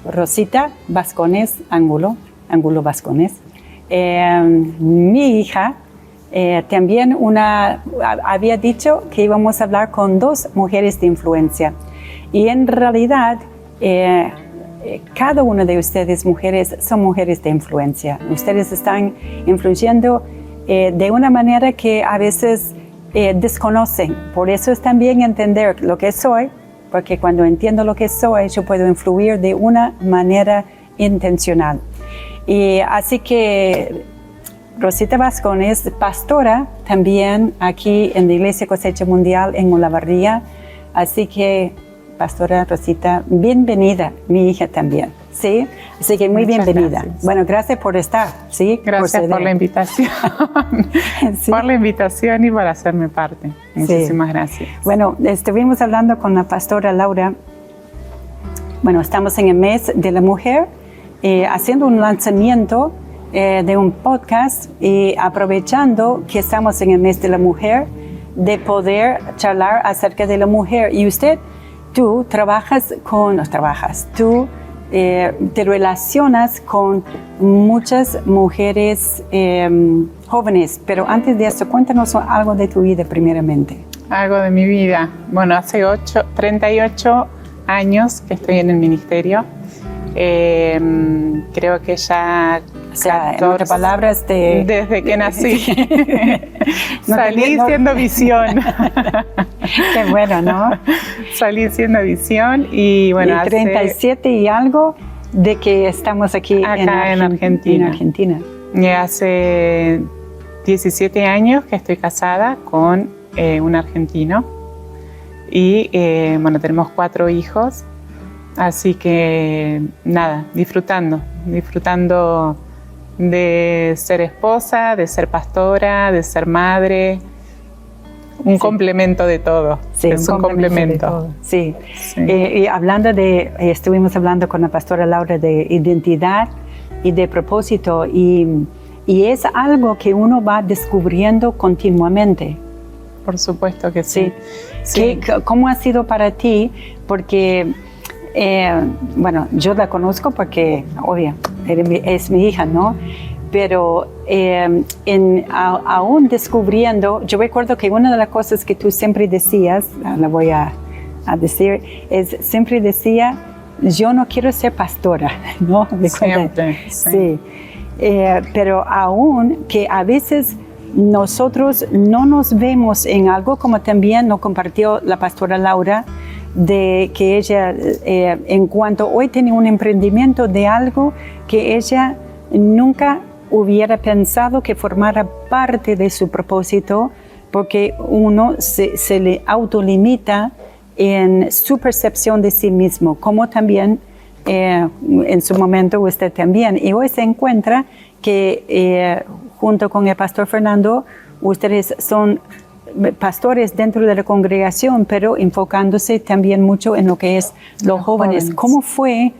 Rosita Vascones Angulo Vascones. Mi hija también había dicho que íbamos a hablar con dos mujeres de influencia. Y en realidad, cada una de ustedes, mujeres, son mujeres de influencia. Ustedes están influyendo de una manera que a veces desconocen. Por eso es también entender lo que soy, porque cuando entiendo lo que soy, yo puedo influir de una manera intencional. Y así que Rosita Vascones es pastora también aquí en la Iglesia Cosecha Mundial en Olavarría. Así que, pastora Rosita, bienvenida, mi hija también. ¿Sí? Así que muy Muchas bienvenida. Gracias. Bueno, gracias por estar. ¿Sí? Gracias por la invitación. Sí. Por la invitación y por hacerme parte. Muchísimas gracias. Bueno, estuvimos hablando con la pastora Laura. Bueno, estamos en el mes de la mujer, haciendo un lanzamiento de un podcast y aprovechando que estamos en el mes de la mujer, de poder charlar acerca de la mujer. Y tú te relacionas con muchas mujeres jóvenes, pero antes de eso, cuéntanos algo de tu vida primeramente. Algo de mi vida. Bueno, hace 38 años que estoy en el ministerio. Creo que ya... O sea, en otras palabras, desde que nací. Salí siendo visión. Qué bueno, ¿no? Salí siendo visión y bueno, y 37 y algo de que estamos aquí acá en Argentina. Y hace 17 años que estoy casada con un argentino y bueno, tenemos 4 hijos, así que nada, disfrutando de ser esposa, de ser pastora, de ser madre. Un complemento de todo. Sí, es un complemento. Sí. Y estuvimos hablando con la pastora Laura de identidad y de propósito, y es algo que uno va descubriendo continuamente. Por supuesto que sí. ¿Cómo ha sido para ti? Porque, bueno, yo la conozco porque, obvio, es mi hija, ¿no? Pero aún descubriendo, yo recuerdo que una de las cosas que tú siempre decías, la voy a decir, siempre decía, yo no quiero ser pastora, ¿no? Siempre, sí. Pero aún que a veces nosotros no nos vemos en algo, como también nos compartió la pastora Laura, de que ella, en cuanto hoy tiene un emprendimiento de algo que ella nunca hubiera pensado que formara parte de su propósito, porque uno se le autolimita en su percepción de sí mismo, como también en su momento usted también. Y hoy se encuentra que junto con el pastor Fernando, ustedes son pastores dentro de la congregación, pero enfocándose también mucho en lo que es los jóvenes. ¿Cómo fue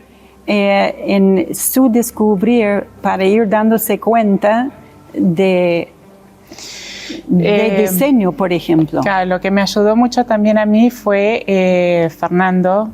en su descubrir para ir dándose cuenta de diseño, por ejemplo? Claro, lo que me ayudó mucho también a mí fue Fernando.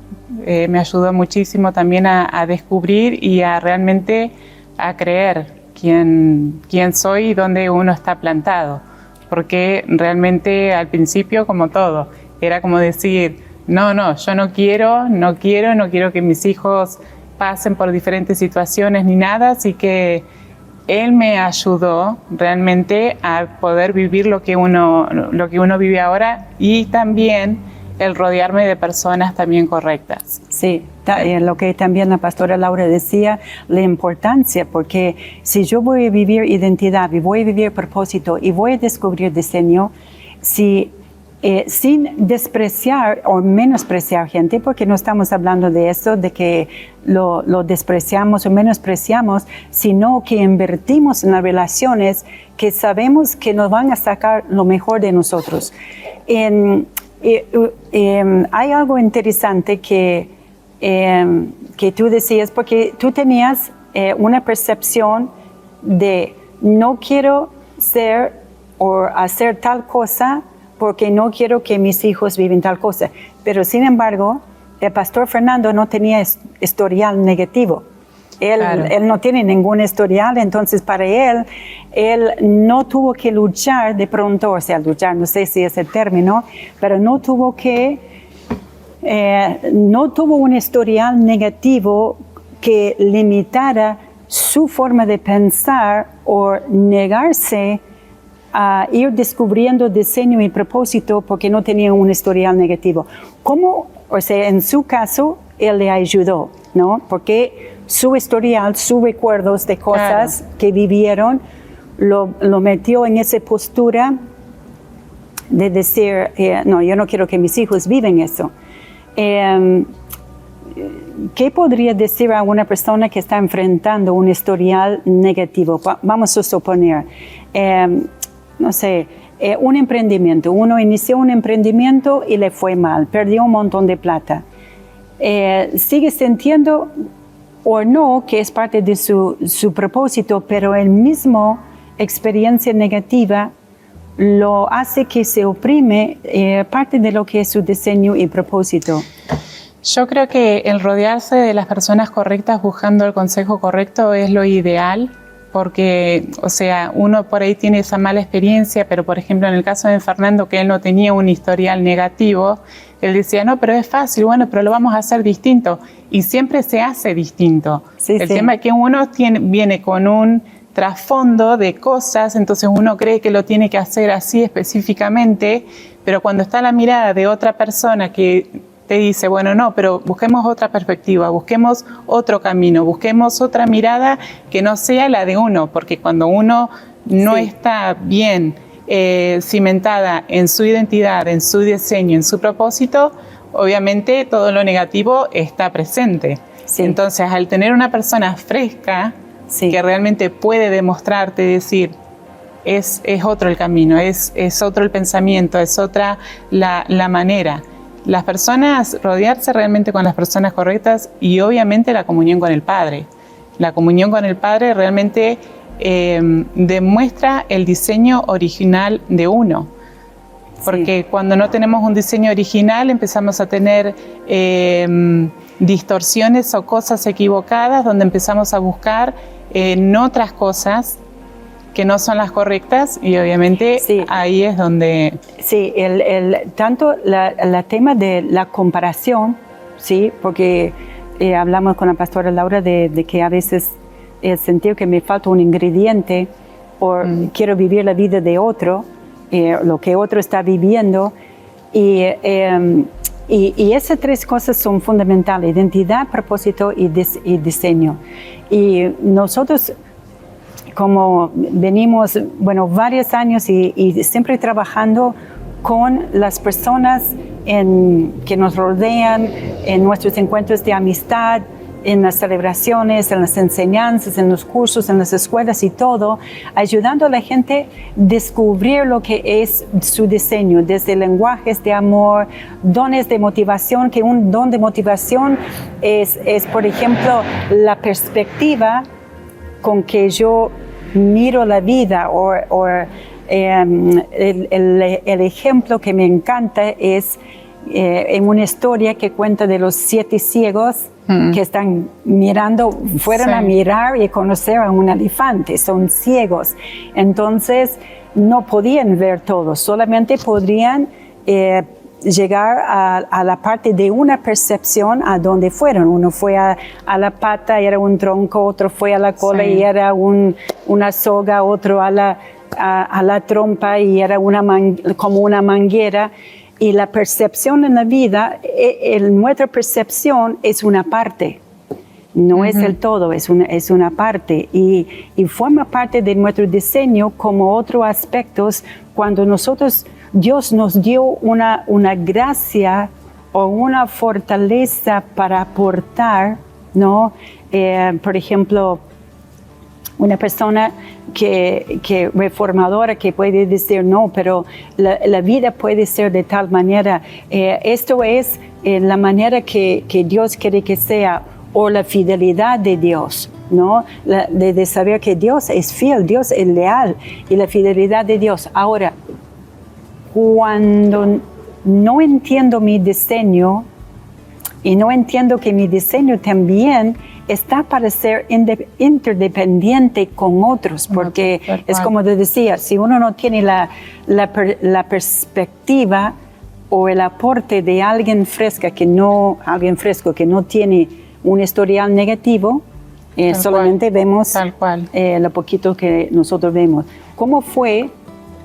Me ayudó muchísimo también a descubrir y a realmente a creer quién soy y dónde uno está plantado. Porque realmente al principio, como todo, era como decir, no, yo no quiero que mis hijos pasen por diferentes situaciones ni nada, así que él me ayudó realmente a poder vivir lo que uno vive ahora, y también el rodearme de personas también correctas. Sí, lo que también la pastora Laura decía, la importancia, porque si yo voy a vivir identidad, y voy a vivir propósito, y voy a descubrir diseño, sin despreciar o menospreciar gente, porque no estamos hablando de eso, de que lo despreciamos o menospreciamos, sino que invertimos en las relaciones que sabemos que nos van a sacar lo mejor de nosotros. Hay algo interesante que tú decías, porque tú tenías una percepción de no quiero ser o hacer tal cosa porque no quiero que mis hijos vivan tal cosa. Pero sin embargo, el pastor Fernando no tenía historial negativo. Él no tiene ningún historial, entonces para él no tuvo que luchar de pronto, o sea, luchar, no sé si es el término, pero no tuvo un historial negativo que limitara su forma de pensar o negarse a ir descubriendo diseño y propósito porque no tenía un historial negativo. ¿Cómo? O sea, en su caso, él le ayudó, ¿no? Porque su historial, sus recuerdos de cosas que vivieron, lo metió en esa postura de decir, no, yo no quiero que mis hijos vivan eso. ¿Qué podría decir a una persona que está enfrentando un historial negativo? Vamos a suponer, no sé, un emprendimiento. Uno inició un emprendimiento y le fue mal, perdió un montón de plata. Sigue sintiendo o no que es parte de su propósito, pero el mismo experiencia negativa lo hace que se oprime parte de lo que es su diseño y propósito. Yo creo que el rodearse de las personas correctas buscando el consejo correcto es lo ideal, porque, o sea, uno por ahí tiene esa mala experiencia, pero por ejemplo en el caso de Fernando, que él no tenía un historial negativo, él decía, no, pero es fácil, bueno, pero lo vamos a hacer distinto, y siempre se hace distinto. El tema es que uno viene con un trasfondo de cosas, entonces uno cree que lo tiene que hacer así específicamente, pero cuando está la mirada de otra persona que te dice, bueno, no, pero busquemos otra perspectiva, busquemos otro camino, busquemos otra mirada que no sea la de uno, porque cuando uno no está bien cimentada en su identidad, en su diseño, en su propósito, obviamente todo lo negativo está presente. Entonces, al tener una persona fresca que realmente puede demostrarte, decir, es otro el camino, es otro el pensamiento, es otra la manera. Las personas, rodearse realmente con las personas correctas, y obviamente la comunión con el Padre. La comunión con el Padre realmente demuestra el diseño original de uno. Porque cuando no tenemos un diseño original empezamos a tener distorsiones o cosas equivocadas, donde empezamos a buscar en otras cosas que no son las correctas, y obviamente ahí es donde... Sí, tanto el tema de la comparación, ¿sí? Porque hablamos con la pastora Laura de que a veces sentir que me falta un ingrediente o quiero vivir la vida de otro, lo que otro está viviendo, y esas tres cosas son fundamentales: identidad, propósito y diseño. Y nosotros, como venimos, bueno, varios años y siempre trabajando con las personas que nos rodean, en nuestros encuentros de amistad, en las celebraciones, en las enseñanzas, en los cursos, en las escuelas y todo, ayudando a la gente a descubrir lo que es su diseño, desde lenguajes de amor, dones de motivación, que un don de motivación es por ejemplo, la perspectiva con que yo miro la vida, el ejemplo que me encanta es en una historia que cuenta de los 7 ciegos que están mirando, fueron a mirar y conocer a un elefante, son ciegos, entonces no podían ver todo, solamente podrían llegar a la parte de una percepción a donde fueron. Uno fue a la pata y era un tronco, otro fue a la cola y era una soga, otro a la trompa y era como una manguera. Y la percepción en la vida, nuestra percepción es una parte. No es el todo, es una parte y forma parte de nuestro diseño como otros aspectos cuando Dios nos dio una gracia o una fortaleza para aportar, ¿no? Por ejemplo, una persona que reformadora que puede decir no, pero la vida puede ser de tal manera. Esto es la manera que Dios quiere que sea, o la fidelidad de Dios, ¿no? De saber que Dios es fiel, Dios es leal, y la fidelidad de Dios. Ahora, cuando no entiendo mi diseño, y no entiendo que mi diseño también está para ser interdependiente con otros, porque es como te decía, si uno no tiene la perspectiva o el aporte de alguien fresco que no tiene un historial negativo, solamente vemos lo poquito que nosotros vemos. ¿Cómo fue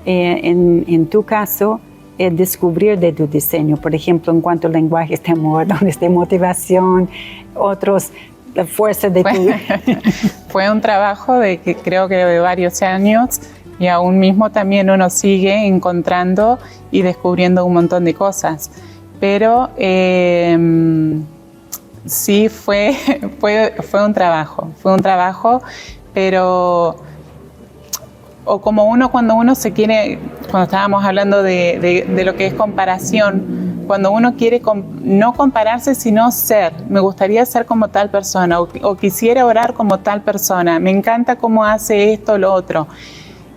en tu caso el descubrir de tu diseño? Por ejemplo, en cuanto a lenguajes de amor, de motivación, otros, la fuerza de tu... Fue un trabajo creo que de varios años, y aún mismo también uno sigue encontrando y descubriendo un montón de cosas. Pero sí fue un trabajo, pero o como cuando uno se quiere, cuando estábamos hablando de lo que es comparación, cuando uno quiere no compararse sino ser, me gustaría ser como tal persona o quisiera orar como tal persona, me encanta cómo hace esto o lo otro,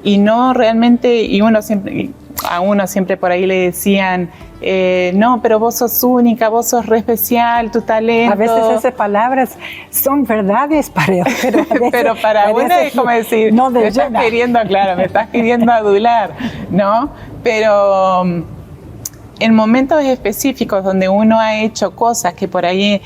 y no realmente, y a uno siempre por ahí le decían, no, pero vos sos única, vos sos re especial, tu talento. A veces esas palabras son verdades para él, pero para uno es como decir, no me estás queriendo adular, ¿no? Pero en momentos específicos donde uno ha hecho cosas que por ahí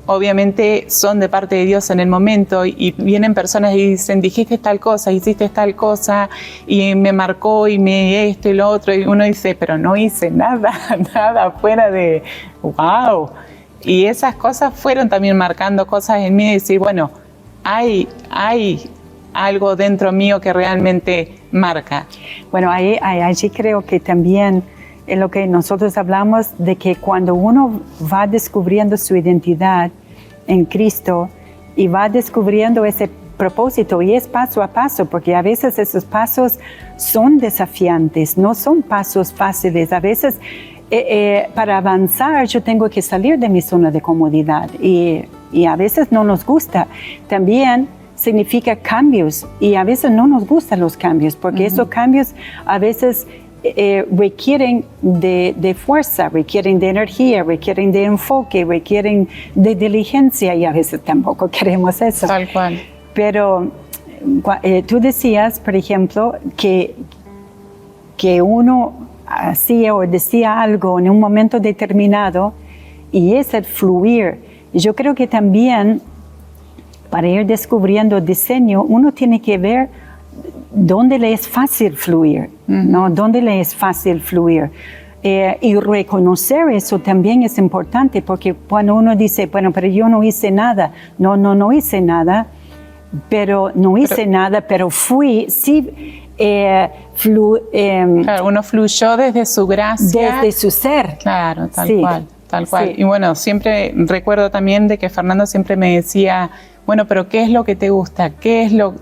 obviamente son de parte de Dios en el momento, y vienen personas y dicen, dijiste tal cosa, hiciste tal cosa, y me marcó, y esto y lo otro, y uno dice, pero no hice nada fuera de wow. Y esas cosas fueron también marcando cosas en mí, y decir, bueno, hay algo dentro mío que realmente marca. Bueno, allí creo que también en lo que nosotros hablamos de que cuando uno va descubriendo su identidad en Cristo y va descubriendo ese propósito, y es paso a paso, porque a veces esos pasos son desafiantes, no son pasos fáciles. A veces para avanzar yo tengo que salir de mi zona de comodidad y a veces no nos gusta. También significa cambios y a veces no nos gustan los cambios, porque esos cambios a veces requieren de fuerza, requieren de energía, requieren de enfoque, requieren de diligencia, y a veces tampoco queremos eso. Tal cual. Pero tú decías, por ejemplo, que uno hacía o decía algo en un momento determinado, y es el fluir. Yo creo que también para ir descubriendo diseño, uno tiene que ver dónde le es fácil fluir, ¿no? Dónde le es fácil fluir. Y reconocer eso también es importante, porque cuando uno dice, bueno, pero yo no hice nada. No hice nada, pero fui, sí, claro, uno fluyó desde su gracia. Desde su ser. Claro, tal cual. Sí. Y bueno, siempre recuerdo también de que Fernando siempre me decía, bueno, pero ¿qué es lo que te gusta?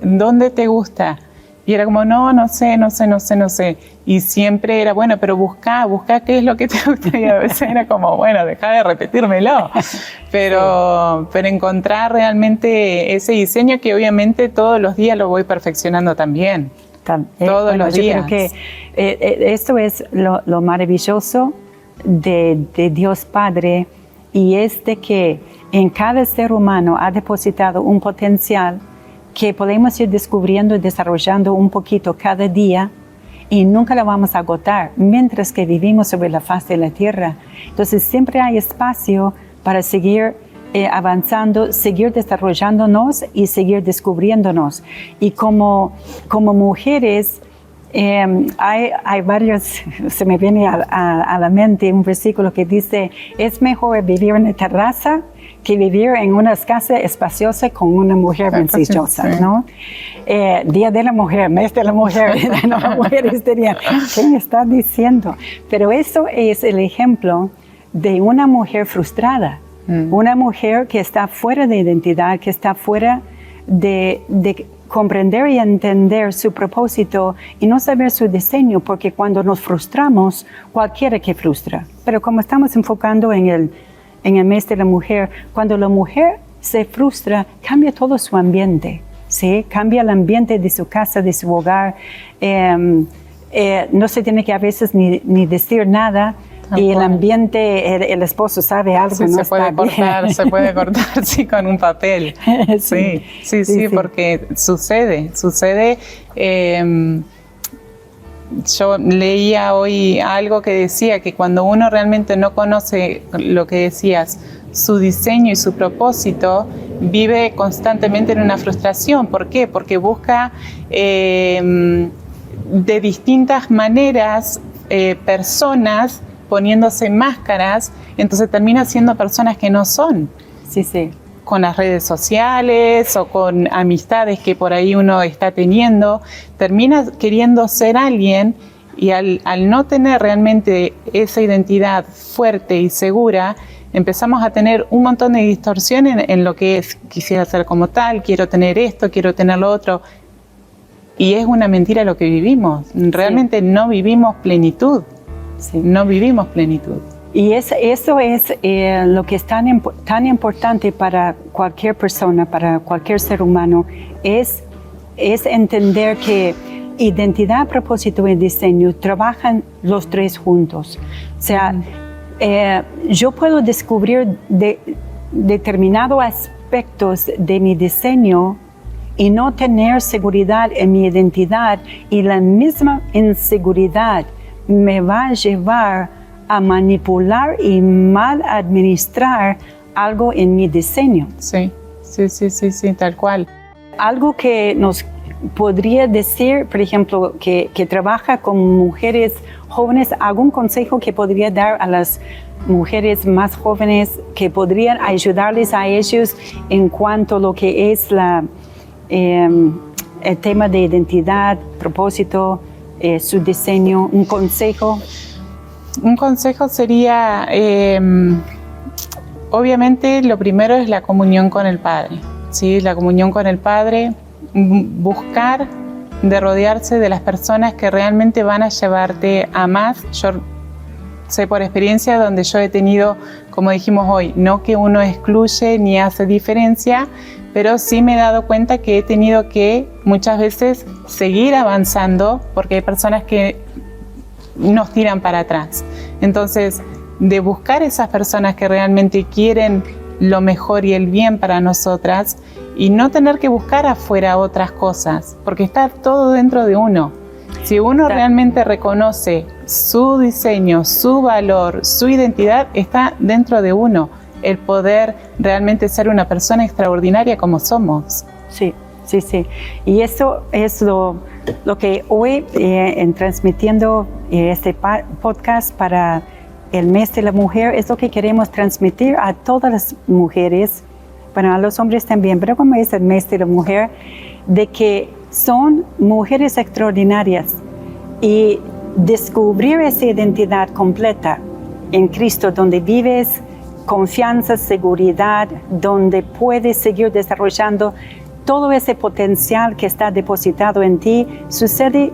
¿Dónde te gusta? Y era como, no sé. Y siempre era, bueno, pero busca qué es lo que te gusta. Y a veces era como, bueno, deja de repetírmelo. Pero encontrar realmente ese diseño que obviamente todos los días lo voy perfeccionando también. Todos los días. Yo creo que esto es lo maravilloso de Dios Padre, y es de que en cada ser humano ha depositado un potencial que podemos ir descubriendo y desarrollando un poquito cada día, y nunca la vamos a agotar mientras que vivimos sobre la faz de la tierra. Entonces siempre hay espacio para seguir avanzando, seguir desarrollándonos y seguir descubriéndonos. Y como mujeres, hay varios, se me viene a la mente un versículo que dice: es mejor vivir en la terraza que vivir en una casa espaciosa con una mujer bencillosa, ¿no? Día de la Mujer, Mes de la Mujer, las mujeres dirían, ¿qué me está diciendo? Pero eso es el ejemplo de una mujer frustrada, una mujer que está fuera de identidad, que está fuera de comprender y entender su propósito y no saber su diseño, porque cuando nos frustramos, cualquiera que frustra. Pero como estamos enfocando en el mes de la mujer, cuando la mujer se frustra, cambia todo su ambiente, ¿sí? Cambia el ambiente de su casa, de su hogar. No se tiene que a veces ni decir nada. Y el ambiente, el esposo sabe algo, sí, no está bien. Se puede cortar, sí, con un papel. Sí, porque sucede. Yo leía hoy algo que decía que cuando uno realmente no conoce lo que decías, su diseño y su propósito, vive constantemente en una frustración. ¿Por qué? Porque busca de distintas maneras personas poniéndose máscaras, entonces termina siendo personas que no son. Sí. Con las redes sociales o con amistades que por ahí uno está teniendo, termina queriendo ser alguien y al no tener realmente esa identidad fuerte y segura, empezamos a tener un montón de distorsión en lo que es: quisiera ser como tal, quiero tener esto, quiero tener lo otro. Y es una mentira lo que vivimos. Realmente no vivimos plenitud. Sí. No vivimos plenitud. Y eso es lo que es tan importante para cualquier persona, para cualquier ser humano, es entender que identidad, propósito y diseño trabajan los tres juntos. O sea, yo puedo descubrir determinados aspectos de mi diseño y no tener seguridad en mi identidad, y la misma inseguridad me va a llevar a manipular y mal administrar algo en mi diseño. Sí, tal cual. Algo que nos podría decir, por ejemplo, que trabaja con mujeres jóvenes, algún consejo que podría dar a las mujeres más jóvenes que podrían ayudarles a ellos en cuanto a lo que es el tema de identidad, propósito, su diseño, un consejo. Un consejo sería, obviamente lo primero es la comunión con el Padre, ¿sí? La comunión con el Padre, buscar de rodearse de las personas que realmente van a llevarte a más. Yo sé por experiencia donde yo he tenido, como dijimos hoy, no que uno excluye ni hace diferencia, pero sí me he dado cuenta que he tenido que muchas veces seguir avanzando porque hay personas que nos tiran para atrás. Entonces, de buscar esas personas que realmente quieren lo mejor y el bien para nosotras y no tener que buscar afuera otras cosas, porque está todo dentro de uno. Si uno realmente reconoce su diseño, su valor, su identidad, está dentro de uno. El poder realmente ser una persona extraordinaria como somos. Sí. Y eso es lo que hoy, en transmitiendo este podcast para el mes de la mujer, es lo que queremos transmitir a todas las mujeres, bueno, a los hombres también, pero como es el mes de la mujer, de que son mujeres extraordinarias y descubrir esa identidad completa en Cristo, donde vives confianza, seguridad, donde puedes seguir desarrollando todo ese potencial que está depositado en ti, sucede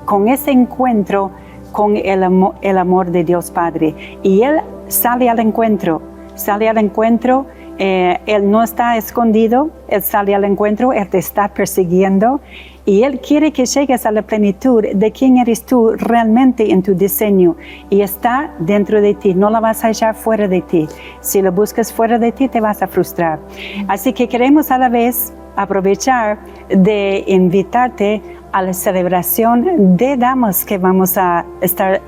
con ese encuentro con el amor de Dios Padre. Y Él sale al encuentro, Él no está escondido, Él sale al encuentro, Él te está persiguiendo y Él quiere que llegues a la plenitud de quién eres tú realmente en tu diseño y está dentro de ti, no la vas a hallar fuera de ti. Si lo buscas fuera de ti te vas a frustrar. Así que queremos a la vez aprovechar de invitarte a la celebración de damas que vamos a estar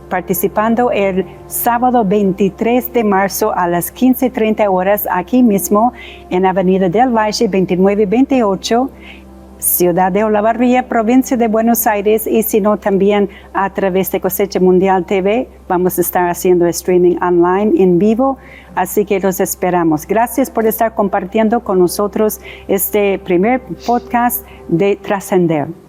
participando el sábado 23 de marzo a las 15:30 horas aquí mismo en Avenida del Valle 2928, Ciudad de Olavarría, provincia de Buenos Aires, y si no también a través de Cosecha Mundial TV. Vamos a estar haciendo streaming online en vivo, así que los esperamos. Gracias por estar compartiendo con nosotros este primer podcast de Trascender.